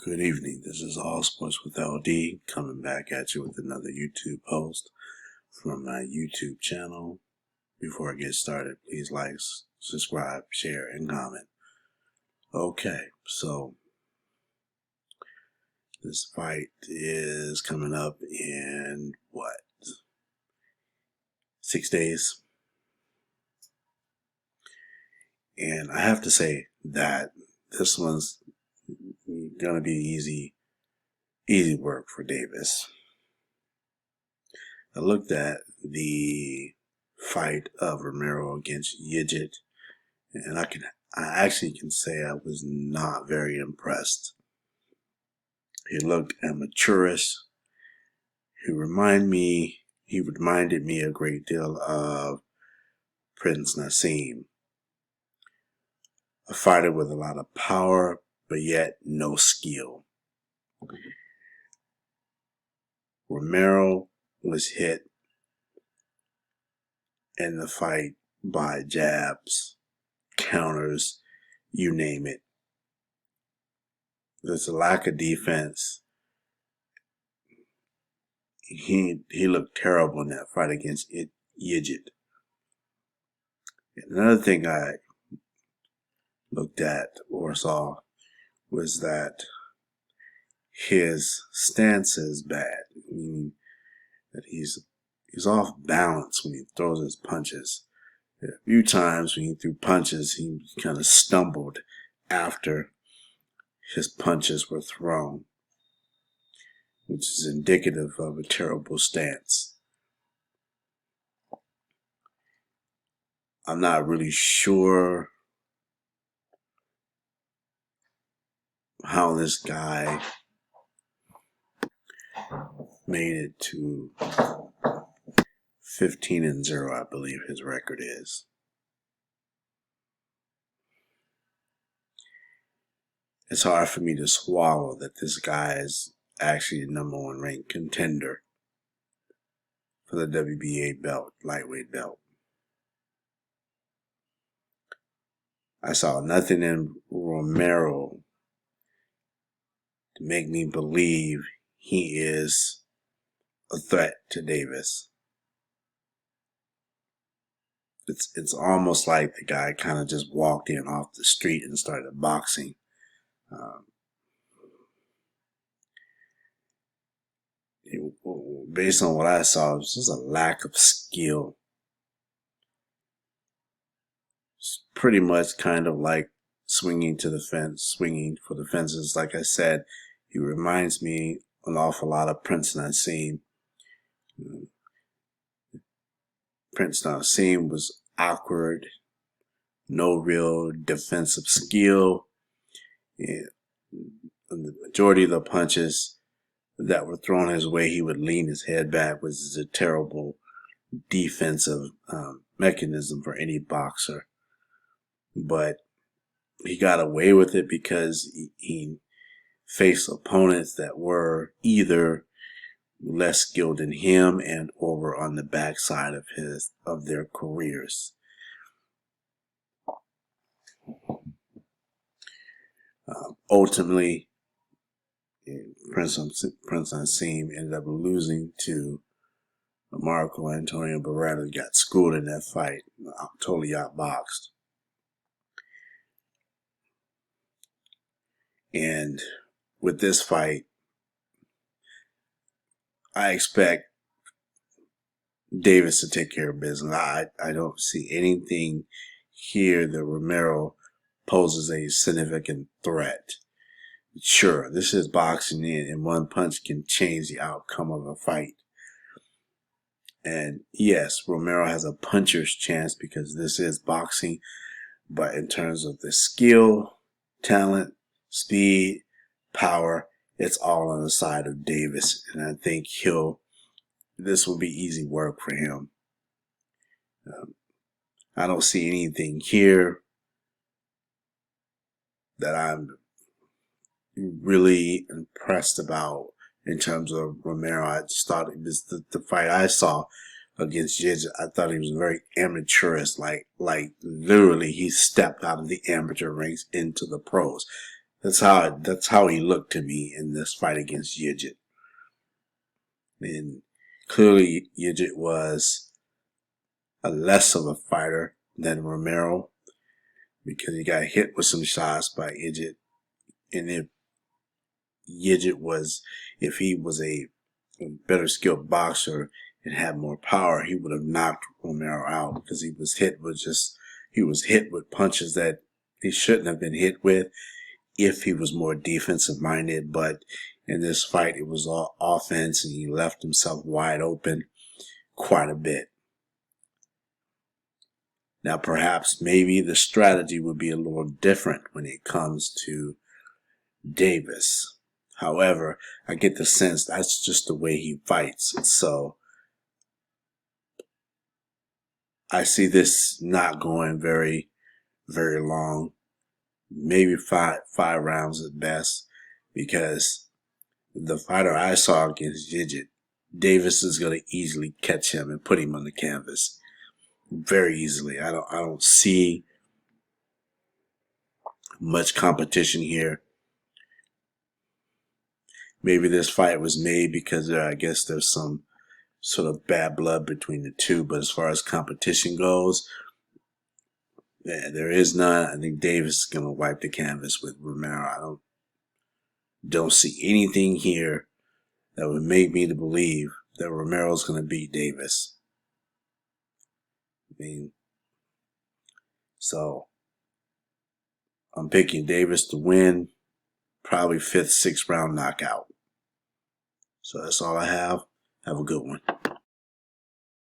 Good evening. This is All Sports with LD coming back at you with another YouTube post from my YouTube channel. Before I get started, please like, subscribe, share, and comment. Okay, so this fight is coming up in 6 days? And I have to say that this one's gonna be easy work for Davis. I looked at the fight of Romero against Yigit, and I actually can say I was not very impressed. He looked amateurish. He reminded me a great deal of Prince Nassim, a fighter with a lot of power, but yet no skill. Romero was hit in the fight by jabs, counters, you name it. There's a lack of defense. He looked terrible in that fight against Yigit. Another thing I looked at or saw was that his stance is bad, meaning that he's off balance when he throws his punches. A few times when he threw punches, he kind of stumbled after his punches were thrown, which is indicative of a terrible stance. I'm not really sure how this guy made it to 15-0, I believe his record is. It's hard for me to swallow that this guy is actually the #1 ranked contender for the WBA belt, lightweight belt. I saw nothing in Romero to make me believe he is a threat to Davis. It's almost like the guy kind of just walked in off the street and started boxing. Based on what I saw, it was just a lack of skill. It's pretty much kind of like swinging to the fence, swinging for the fences. Like I said, he reminds me an awful lot of Prince Nassim. Prince Nassim was awkward, no real defensive skill. And the majority of the punches that were thrown his way, he would lean his head back, which is a terrible defensive mechanism for any boxer. But he got away with it because he faced opponents that were either less skilled than him and or were on the backside of their careers. Ultimately, Prince Nassim ended up losing to Marco Antonio Barrera. Got schooled in that fight, totally outboxed. And with this fight, I expect Davis to take care of business. I don't see anything here that Romero poses a significant threat. Sure, this is boxing, and one punch can change the outcome of a fight. And yes, Romero has a puncher's chance because this is boxing, but in terms of the skill, talent, speed, power, it's all on the side of Davis, and I think this will be easy work for him. I don't see anything here that I'm really impressed about in terms of Romero. I just thought it was the fight I saw against Yigit. I thought he was very amateurish, like literally he stepped out of the amateur ranks into the pros. That's how he looked to me in this fight against Yigit. And clearly Yigit was a less of a fighter than Romero because he got hit with some shots by Yigit. And if he was a better skilled boxer and had more power, he would have knocked Romero out because he was hit with punches that he shouldn't have been hit with if he was more defensive minded. But in this fight, it was all offense, and he left himself wide open quite a bit. Now, perhaps maybe the strategy would be a little different when it comes to Davis. However, I get the sense that's just the way he fights. So I see this not going very, very long. Maybe five rounds at best, because the fighter I saw against Yigit, Davis is going to easily catch him and put him on the canvas very easily. I don't see much competition here. Maybe this fight was made because I guess there's some sort of bad blood between the two. But as far as competition goes, yeah, there is none. I think Davis is going to wipe the canvas with Romero. I don't see anything here that would make me to believe that Romero's going to beat Davis. I mean, so I'm picking Davis to win, probably 5th, 6th round knockout. So that's all I have. Have a good one.